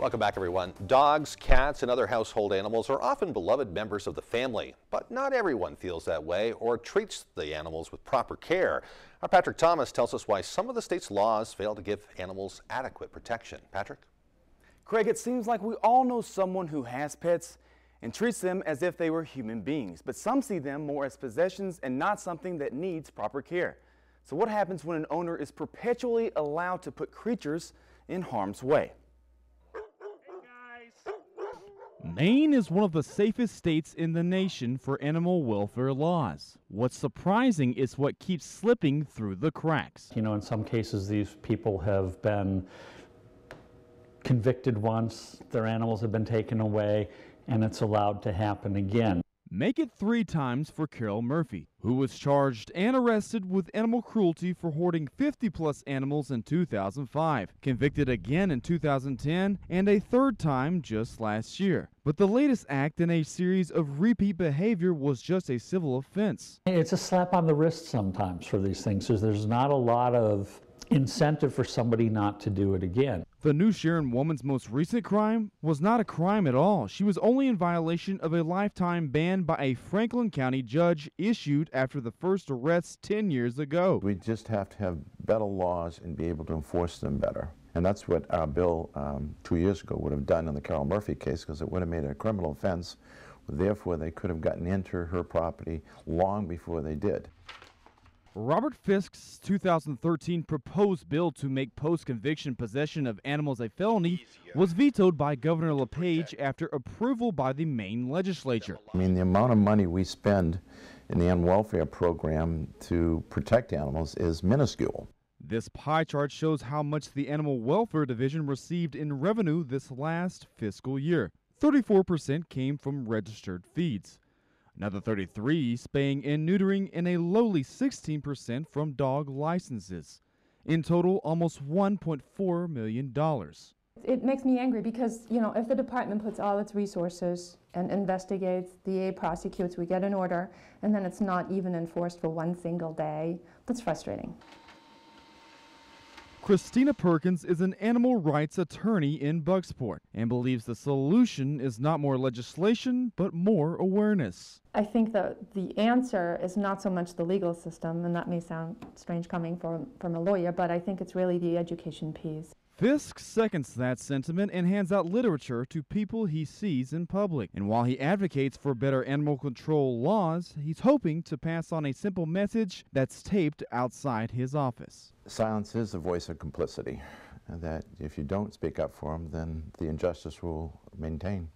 Welcome back, everyone. Dogs, cats, and other household animals are often beloved members of the family, but not everyone feels that way or treats the animals with proper care. Our Patrick Thomas tells us why some of the state's laws fail to give animals adequate protection. Patrick? Craig, it seems like we all know someone who has pets and treats them as if they were human beings, but some see them more as possessions and not something that needs proper care. So what happens when an owner is perpetually allowed to put creatures in harm's way? Maine is one of the safest states in the nation for animal welfare laws. What's surprising is what keeps slipping through the cracks. You know, in some cases these people have been convicted once, their animals have been taken away, and it's allowed to happen again. Make it 3 times for Carol Murphy, who was charged and arrested with animal cruelty for hoarding 50-plus animals in 2005, convicted again in 2010, and a 3rd time just last year. But the latest act in a series of repeat behavior was just a civil offense. It's a slap on the wrist sometimes for these things, because there's not a lot of incentive for somebody not to do it again. The New Sharon woman's most recent crime was not a crime at all. She was only in violation of a lifetime ban by a Franklin County judge issued after the first arrest 10 years ago. We just have to have better laws and be able to enforce them better. And that's what our bill 2 years ago would have done in the Carol Murphy case, because it would have made it a criminal offense. Therefore, they could have gotten into her property long before they did. Robert Fisk's 2013 proposed bill to make post-conviction possession of animals a felony was vetoed by Governor LePage after approval by the Maine legislature. I mean, the amount of money we spend in the animal welfare program to protect animals is minuscule. This pie chart shows how much the Animal Welfare Division received in revenue this last fiscal year. 34% came from registered feeds. Another 33% spaying and neutering, and a lowly 16% from dog licenses. In total, almost $1.4 million. It makes me angry because, you know, if the department puts all its resources and investigates, the DA prosecutes, we get an order, and then it's not even enforced for one single day, that's frustrating. Christina Perkins is an animal rights attorney in Bucksport and believes the solution is not more legislation, but more awareness. I think that the answer is not so much the legal system, and that may sound strange coming from a lawyer, but I think it's really the education piece. Fisk seconds that sentiment and hands out literature to people he sees in public. And while he advocates for better animal control laws, he's hoping to pass on a simple message that's taped outside his office. Silence is the voice of complicity, and that if you don't speak up for them, then the injustice will maintain.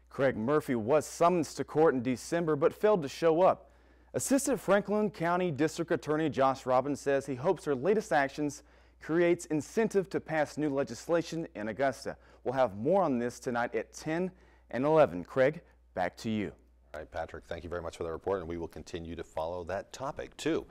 Craig Murphy was summoned to court in December but failed to show up. Assistant Franklin County District Attorney Josh Robbins says he hopes her latest actions creates incentive to pass new legislation in Augusta. We'll have more on this tonight at 10 and 11. Craig, back to you. All right, Patrick, thank you very much for the report, and we will continue to follow that topic, too.